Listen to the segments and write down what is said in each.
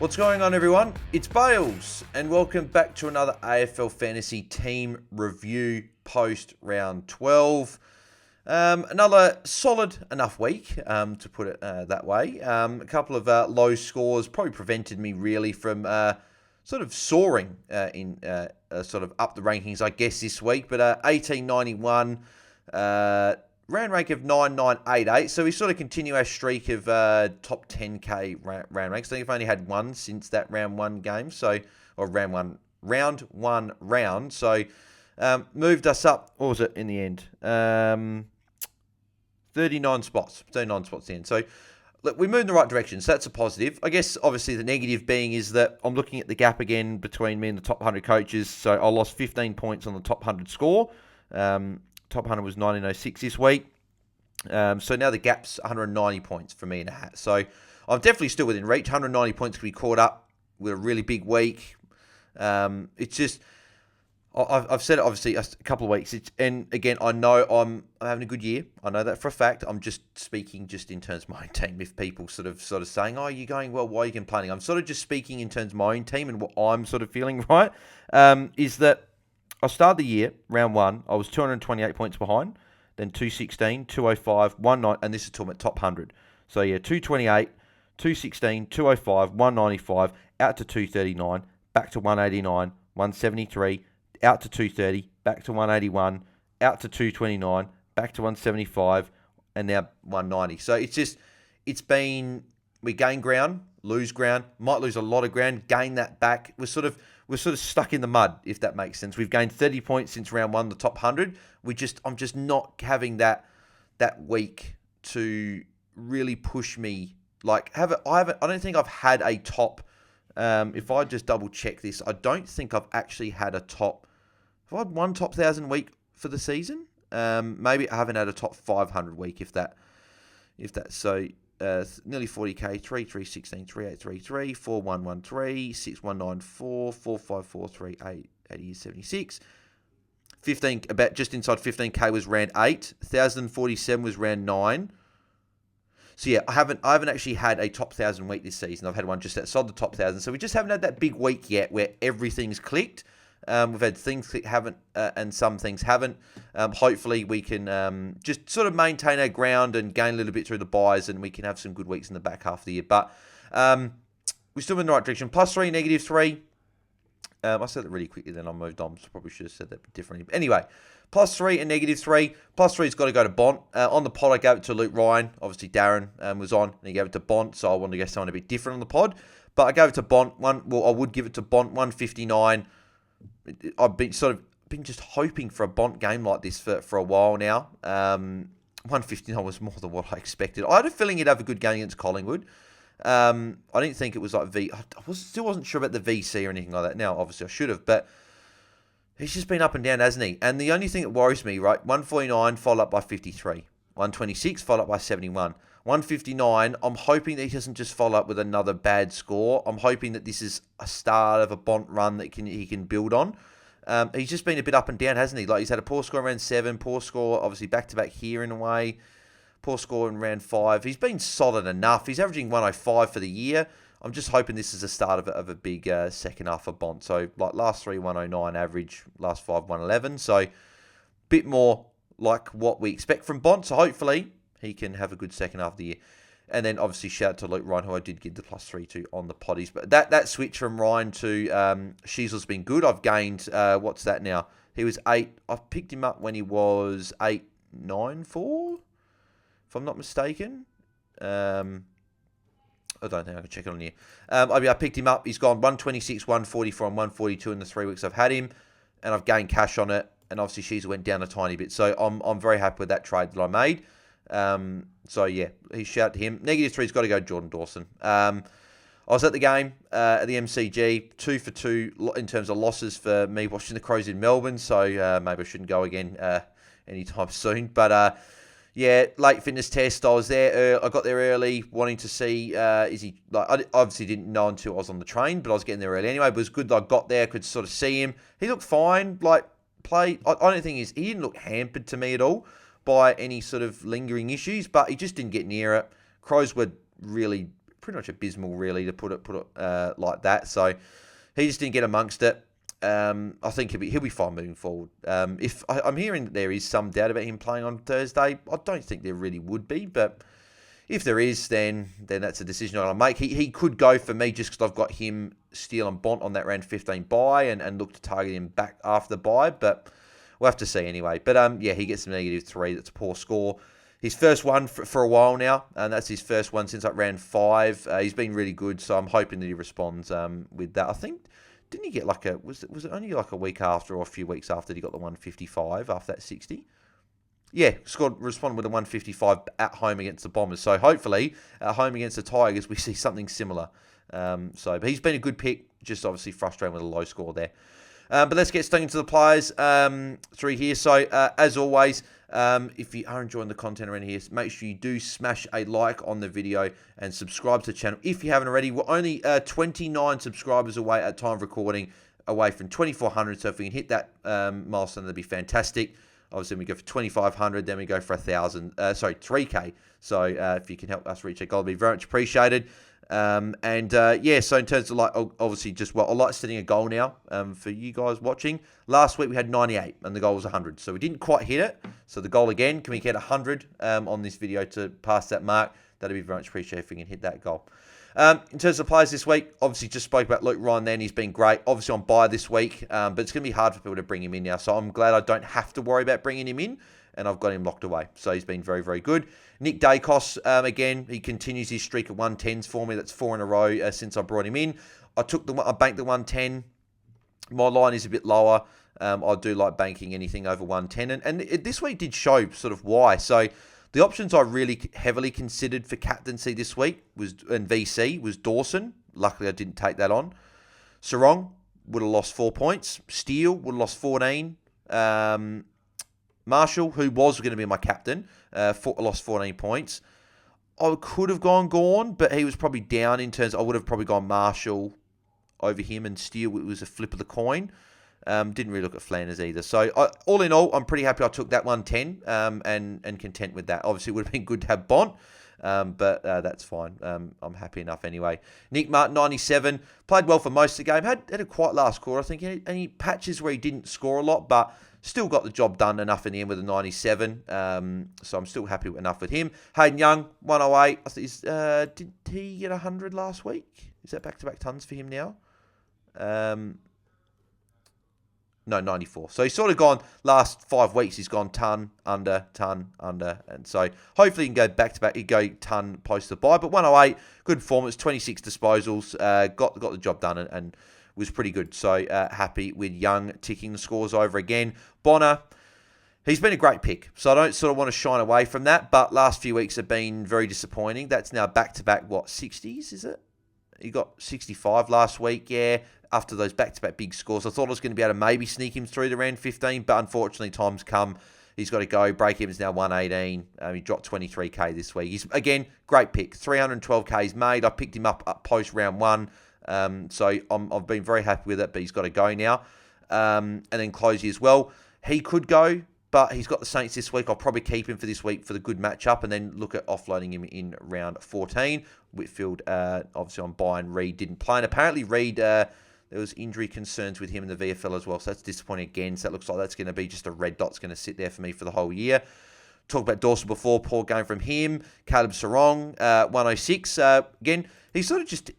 What's going on, everyone? It's Bales, and welcome back to another AFL Fantasy Team Review post round 12. Another solid enough week, to put it that way. A couple of low scores probably prevented me really from sort of soaring in sort of up the rankings, I guess, this week. But 1891, round rank of 9988. So we sort of continue our streak of top 10k round ranks. I think I've only had one since that round one game. So, or round one round. So moved us up. What was it in the end? 39 spots. 39 spots in. So look, we moved in the right direction. So that's a positive. I guess obviously the negative being is that I'm looking at the gap again between me and the top 100 coaches. So I lost 15 points on the top 100 score. Top 100 was 1906 this week. So now the gap's 190 points for me and a hat. So I'm definitely still within reach. 190 points could be caught up with a really big week. It's just, I've said it obviously a couple of weeks. And again, I know I'm having a good year. I know that for a fact. I'm just speaking just in terms of my own team. If people sort of saying, oh, you're going well, why are you complaining? I'm sort of just speaking in terms of my own team and what I'm sort of feeling, right? Is that I started the year, round one, I was 228 points behind, then 216, 205, 19, and this is talking about top 100. So yeah, 228, 216, 205, 195, out to 239, back to 189, 173, out to 230, back to 181, out to 229, back to 175, and now 190. So it's been, we gain ground, lose ground, might lose a lot of ground, gain that back. We're sort of stuck in the mud, if that makes sense. We've gained 30 points since round one, the top 100. I'm just not having that week to really push me. Like, I don't think I've had a top. If I just double check this, I don't think I've actually had a top. Have I had one top 1,000 week for the season? Maybe I haven't had a top 500 week, if that. So. Nearly 40k, 3316, 3833, 4113, 6194, 4543, 8076. 15, about just inside 15k was round 8. 1047 was round 9. So yeah, I haven't actually had a top 1,000 week this season. I've had one just outside the top 1,000. So we just haven't had that big week yet where everything's clicked. We've had things that haven't, and some things haven't. Hopefully we can just sort of maintain our ground and gain a little bit through the buys, and we can have some good weeks in the back half of the year. But we're still in the right direction. +3, -3. I said that really quickly, then I moved on. So probably should have said that differently. But anyway, +3 and -3. +3's got to go to Bont. On the pod, I gave it to Luke Ryan. Obviously, Darren was on, and he gave it to Bont. So I wanted to get someone a bit different on the pod. But I gave it to Bont. I would give it to Bont, 159. I've been just hoping for a Bont game like this for a while now. 159 was more than what I expected. I had a feeling he'd have a good game against Collingwood. I didn't think it was like still wasn't sure about the VC or anything like that. Now, obviously, I should have, but he's just been up and down, hasn't he? And the only thing that worries me, right, 149 followed up by 53. 126 followed up by 71. 159, I'm hoping that he doesn't just follow up with another bad score. I'm hoping that this is a start of a Bont run that he can build on. He's just been a bit up and down, hasn't he? Like, he's had a poor score in round 7, poor score, obviously, back-to-back here in a way. Poor score in round 5. He's been solid enough. He's averaging 105 for the year. I'm just hoping this is a start of a big second half for Bont. So, like, last 3, 109 average, last 5, 111. So, bit more like what we expect from Bont. So, hopefully he can have a good second half of the year. And then, obviously, shout out to Luke Ryan, who I did give the +3 to on the potties. But that switch from Ryan to Sheasel's been good. I've gained, what's that now? He was 8. I picked him up when he was 894, if I'm not mistaken. I don't think I can check it on here. I picked him up. He's gone 126, 144, and 142 in the 3 weeks I've had him. And I've gained cash on it. And obviously, Sheasel went down a tiny bit. So, I'm very happy with that trade that I made. So yeah, he shout to him. -3's got to go Jordan Dawson. I was at the game at the MCG, 2 for 2 in terms of losses for me watching the Crows in Melbourne. So maybe I shouldn't go again anytime soon. But yeah, late fitness test. I was there. I got there early, wanting to see is he like. I obviously didn't know until I was on the train, but I was getting there early anyway. But it was good that I got there, could sort of see him. He looked fine. Like play. I don't think he didn't look hampered to me at all by any sort of lingering issues, but he just didn't get near it. Crows were really pretty much abysmal, really, to put it like that. So he just didn't get amongst it. I think he'll be fine moving forward. If I'm hearing that there is some doubt about him playing on Thursday, I don't think there really would be, but if there is, then that's a decision I'll make. He could go for me just because I've got him, Steele and Bont on that round 15 bye and look to target him back after the bye, but we'll have to see anyway. But yeah, he gets a -3. That's a poor score. His first one for a while now, and that's his first one since like round 5. He's been really good, so I'm hoping that he responds with that. I think, didn't he get like was it only like a week after or a few weeks after he got the 155 after that 60? Yeah, responded with a 155 at home against the Bombers. So hopefully, at home against the Tigers, we see something similar. But he's been a good pick, just obviously frustrating with a low score there. But let's get stuck into the players through here. So, as always, if you are enjoying the content around here, make sure you do smash a like on the video and subscribe to the channel if you haven't already. We're only 29 subscribers away at time of recording, away from 2,400. So if we can hit that milestone, that'd be fantastic. Obviously, we go for 2,500, then we go for 3K. So if you can help us reach that goal, it'd be very much appreciated. Yeah, so in terms of like, obviously, I like setting a goal now for you guys watching. Last week we had 98 and the goal was 100. So we didn't quite hit it. So the goal again, can we get 100 on this video to pass that mark? That'd be very much appreciated if we can hit that goal. In terms of players this week, obviously just spoke about Luke Ryan then. He's been great. Obviously on bye this week, but it's going to be hard for people to bring him in now. So I'm glad I don't have to worry about bringing him in, and I've got him locked away. So he's been very, very good. Nick Dacos, again, he continues his streak of 110s for me. That's 4 in a row since I brought him in. I banked the 110. My line is a bit lower. I do like banking anything over 110. And this week did show sort of why. So the options I really heavily considered for captaincy this week and VC was Dawson. Luckily, I didn't take that on. Sarong would have lost 4 points. Steele would have lost 14. Marshall, who was going to be my captain, lost 14 points. I could have gone Gawn, but he was probably down in terms. I would have probably gone Marshall over him, and Steele, it was a flip of the coin. Didn't really look at Flanders either. So all in all, I'm pretty happy I took that 110 and content with that. Obviously, it would have been good to have Bont, but that's fine. I'm happy enough anyway. Nick Martin, 97. Played well for most of the game. Had a quite last quarter, I think. Any patches where he didn't score a lot, but still got the job done enough in the end with a 97. So I'm still happy enough with him. Hayden Young, 108. I think did he get 100 last week? Is that back-to-back tons for him now? No, 94. So he's sort of gone, last 5 weeks, he's gone ton, under. And so hopefully he can go back-to-back, he go ton post the bye. But 108, good performance, 26 disposals, got the job done and was pretty good. So happy with Young ticking the scores over again. Bonner, he's been a great pick. So I don't sort of want to shine away from that. But last few weeks have been very disappointing. That's now back-to-back, 60s, is it? He got 65 last week, yeah, after those back-to-back big scores. I thought I was going to be able to maybe sneak him through the round 15, but unfortunately, time's come. He's got to go. Break-even's now 118. He dropped 23k this week. He's, again, great pick. 312k's made. I picked him up post round 1. So I've been very happy with it, but he's got to go now. And then Closey as well. He could go, but he's got the Saints this week. I'll probably keep him for this week for the good matchup and then look at offloading him in round 14. Whitfield, obviously on bye, and Reid didn't play. And apparently Reid, there was injury concerns with him in the VFL as well. So that's disappointing again. So that looks like that's going to be just a red dot's going to sit there for me for the whole year. Talked about Dawson before. Poor game from him. Caleb Sarong, 106. Again, he's sort of just...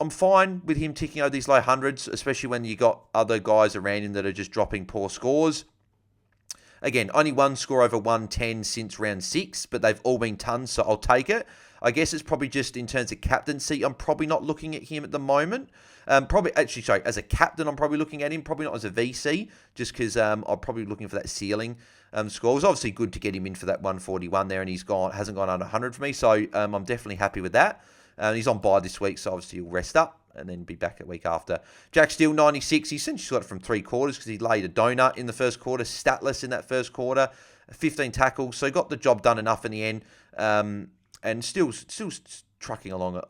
I'm fine with him ticking over these low hundreds, especially when you got other guys around him that are just dropping poor scores. Again, only one score over 110 since round 6, but they've all been tons, so I'll take it. I guess it's probably just in terms of captaincy, I'm probably not looking at him at the moment. As a captain, I'm probably looking at him, probably not as a VC, just because I'm probably looking for that ceiling score. It was obviously good to get him in for that 141 there, and hasn't gone under 100 for me, so I'm definitely happy with that. He's on bye this week, so obviously he'll rest up and then be back a week after. Jack Steele, 96. He essentially got it from 3 quarters because he laid a donut in the first quarter, statless in that first quarter, 15 tackles. So he got the job done enough in the end, and still trucking along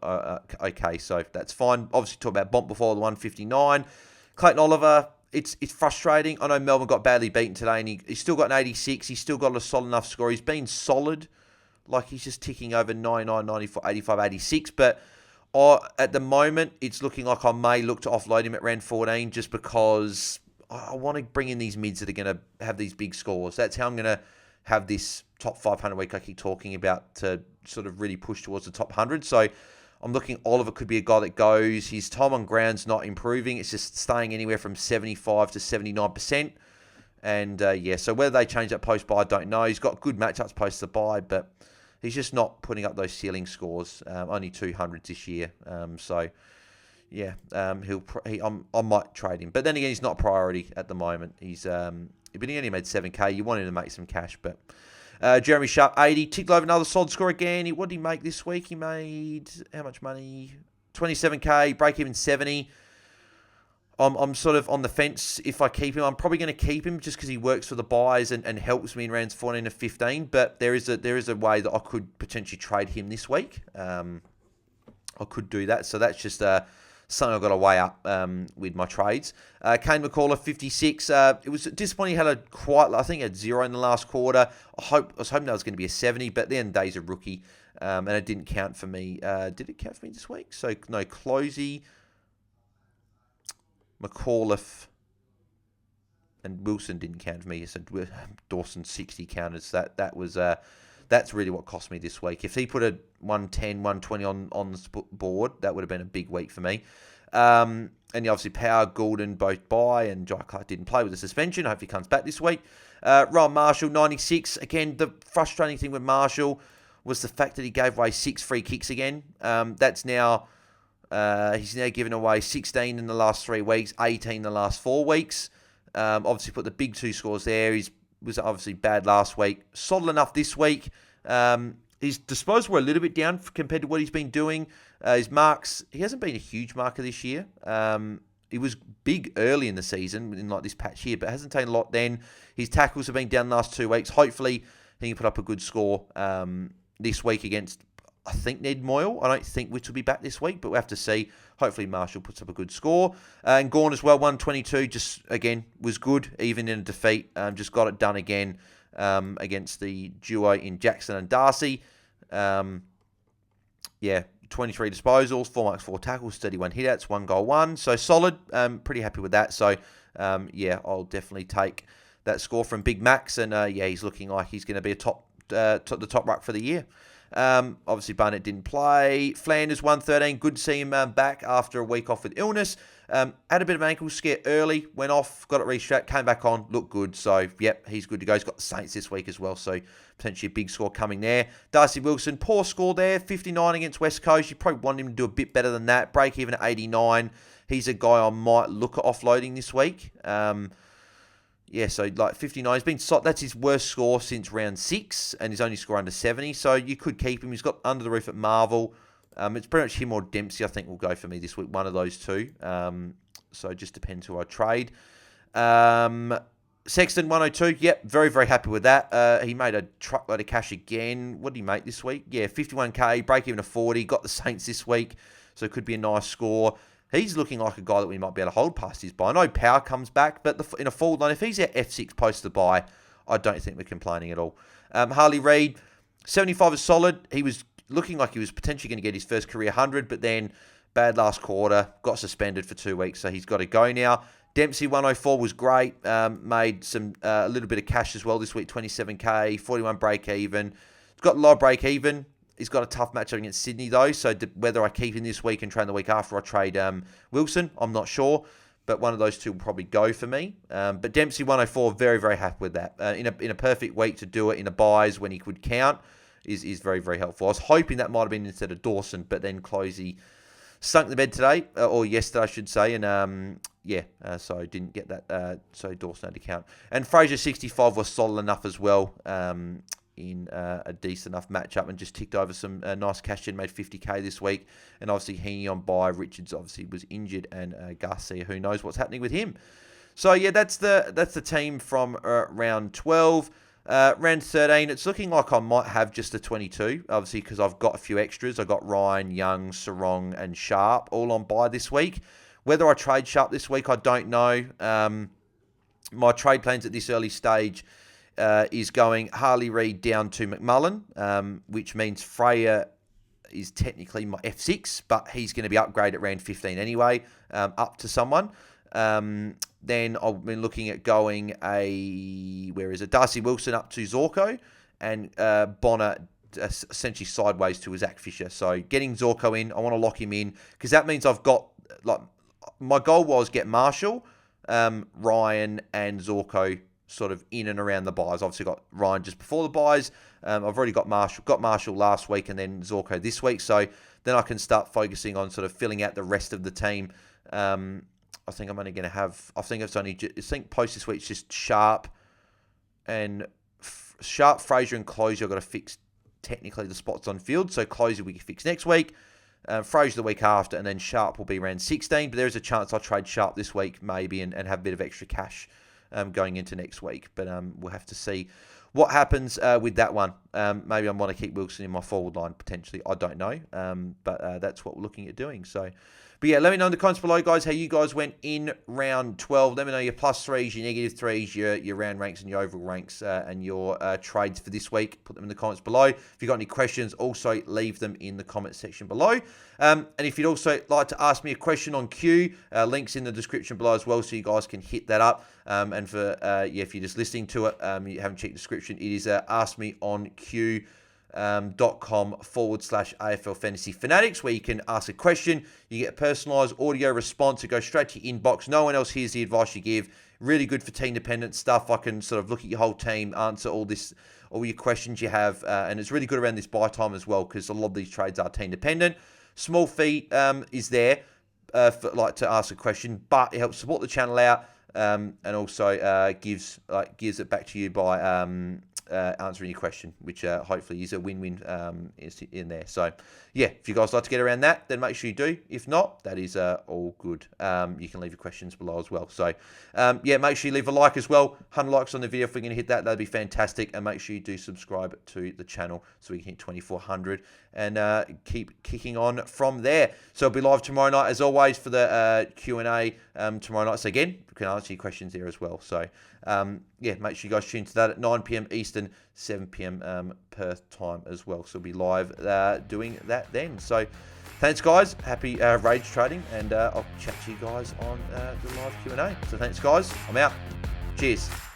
okay. So that's fine. Obviously, talk about Bont before the 159. Clayton Oliver, it's frustrating. I know Melbourne got badly beaten today, and he still got an 86. He's still got a solid enough score. He's been solid. like he's just ticking over 99, 94, 85, 86. But at the moment, it's looking like I may look to offload him at round 14 just because I want to bring in these mids that are going to have these big scores. That's how I'm going to have this top 500 week I keep talking about to sort of really push towards the top 100. So I'm looking, Oliver could be a guy that goes. His time on ground's not improving. It's just staying anywhere from 75 to 79%. And so whether they change that post buy, I don't know. He's got good matchups post the buy, but he's just not putting up those ceiling scores. Only 200s this year. I might trade him. But then again, he's not a priority at the moment. He only made 7K. You want him to make some cash, but Jeremy Sharp, 80. Ticked over another solid score again. What did he make this week? He made how much money? 27K, break even 70. I'm sort of on the fence if I keep him. I'm probably going to keep him just because he works for the buys and helps me in rounds 14 to 15. But there is a way that I could potentially trade him this week. I could do that. So that's just something I've got to weigh up with my trades. Kane McCullough, 56. It was disappointing. He had I think he had 0 in the last quarter. I was hoping that was going to be a 70, but then day's a rookie, and it didn't count for me. Did it count for me this week? So, no, Closey, McAuliffe, and Wilson didn't count for me. So Dawson 60 counted. So that's really what cost me this week. If he put a 110, 120 on the board, that would have been a big week for me. And obviously Power, Goulden both buy, and Jai Clark didn't play with the suspension. I hope he comes back this week. Ryan Marshall, 96. Again, the frustrating thing with Marshall was the fact that he gave away 6 free kicks again. That's now... he's now given away 16 in the last 3 weeks, 18 in the last 4 weeks. Obviously put the big 2 scores there. He was obviously bad last week. Solid enough this week. His disposals were a little bit down compared to what he's been doing. His marks, he hasn't been a huge marker this year. He was big early in the season in like this patch here, but hasn't taken a lot then. His tackles have been down the last 2 weeks. Hopefully he can put up a good score this week against, I think, Ned Moyle. I don't think Witts will be back this week, but we'll have to see. Hopefully Marshall puts up a good score. And Gawn as well, 122, just, again, was good, even in a defeat. Just got it done again against the duo in Jackson and Darcy. 23 disposals, 4 marks, 4 tackles, 31 hitouts, 1 goal, 1. So solid. Pretty happy with that. So, I'll definitely take that score from Big Max. And, he's looking like he's going to be the top ruck for the year. Obviously, Barnett didn't play. Flanders, 113. Good to see him back after a week off with illness. Had a bit of an ankle scare early. Went off, got it restrapped, came back on, looked good. So, he's good to go. He's got the Saints this week as well. So, potentially a big score coming there. Darcy Wilson, poor score there. 59 against West Coast. You probably want him to do a bit better than that. Break even at 89. He's a guy I might look at offloading this week. So like 59, that's his worst score since round 6, and his only score under 70. So you could keep him. He's got under the roof at Marvel. It's pretty much him or Dempsey, I think, will go for me this week. One of those two. So it just depends who I trade. Sexton, 102. Yep, very, very happy with that. He made a truckload of cash again. What did he make this week? 51K, break even to 40. Got the Saints this week, so it could be a nice score. He's looking like a guy that we might be able to hold past his buy. I know Power comes back, but in a forward line, if he's at F6 post the buy, I don't think we're complaining at all. Harley Reid, 75 is solid. He was looking like he was potentially going to get his first career 100, but then bad last quarter, got suspended for 2 weeks, so he's got to go now. Dempsey, 104 was great. Made a little bit of cash as well this week, 27K, 41 break even. He's got low break even. He's got a tough matchup against Sydney, though, so whether I keep him this week and train the week after I trade Wilson, I'm not sure, but one of those two will probably go for me. But Dempsey, 104, very, very happy with that. In a perfect week to do it in a buys when he could count is very, very helpful. I was hoping that might have been instead of Dawson, but then Closey sunk the bed today, or yesterday, I should say, and so I didn't get that, so Dawson had to count. And Fraser, 65, was solid enough as well, in a decent enough matchup, and just ticked over some nice cash gen, made 50K this week. And obviously Heaney on bye. Richards obviously was injured, and Garcia, who knows what's happening with him. So that's the team from round 12. Round 13, it's looking like I might have just a 22, obviously, because I've got a few extras. I've got Ryan, Young, Sarong, and Sharp all on bye this week. Whether I trade Sharp this week, I don't know. My trade plans at this early stage, is going Harley Reid down to McMullen, which means Freya is technically my F6, but he's going to be upgraded at round 15 anyway, up to someone. Then I've been looking at going Darcy Wilson up to Zorko, and Bonner essentially sideways to Zach Fisher. So getting Zorko in, I want to lock him in, because that means I've got, like, my goal was get Marshall, Ryan, and Zorko sort of in and around the buys. Obviously got Ryan just before the buys. I've already got Marshall last week, and then Zorko this week. So then I can start focusing on sort of filling out the rest of the team. I think I'm only going to have, I think post this week it's just Sharp, Fraser, and Closier. I've got to fix technically the spots on field. So Closier we can fix next week. Fraser the week after, and then Sharp will be around 16. But there is a chance I'll trade Sharp this week maybe and have a bit of extra cash going into next week. But we'll have to see what happens with that one. Maybe I want to keep Wilson in my forward line potentially. I don't know. But that's what we're looking at doing. So, but yeah, let me know in the comments below, guys, how you guys went in round 12. Let me know your +3s, your -3s, your round ranks, and your overall ranks, and your trades for this week. Put them in the comments below. If you've got any questions, also leave them in the comment section below. And if you'd also like to ask me a question on Q, links in the description below as well, so you guys can hit that up. And for if you're just listening to it, you haven't checked the description, it is askmeonq.com /AFL Fantasy Fanatics, where you can ask a question. You get a personalised audio response. It goes straight to your inbox. No one else hears the advice you give. Really good for team dependent stuff. I can sort of look at your whole team, answer all your questions you have, and it's really good around this buy time as well, because a lot of these trades are team dependent. Small fee is there for to ask a question, but it helps support the channel out, and also gives it back to you by answering your question, which hopefully is a win-win in there. So yeah, if you guys like to get around that, then make sure you do. If not, that is all good. You can leave your questions below as well. So yeah, make sure you leave a like as well. 100 likes on the video if we're going to hit that. That'd be fantastic. And make sure you do subscribe to the channel so we can hit 2,400 and keep kicking on from there. So I'll be live tomorrow night as always for the Q&A tomorrow night. So again, you can answer your questions there as well. So yeah, make sure you guys tune to that at 9 p.m. Eastern, 7 p.m. Perth time as well. So we'll be live doing that then. So thanks, guys. Happy rage trading, and I'll chat to you guys on the live Q&A. So thanks, guys. I'm out. Cheers.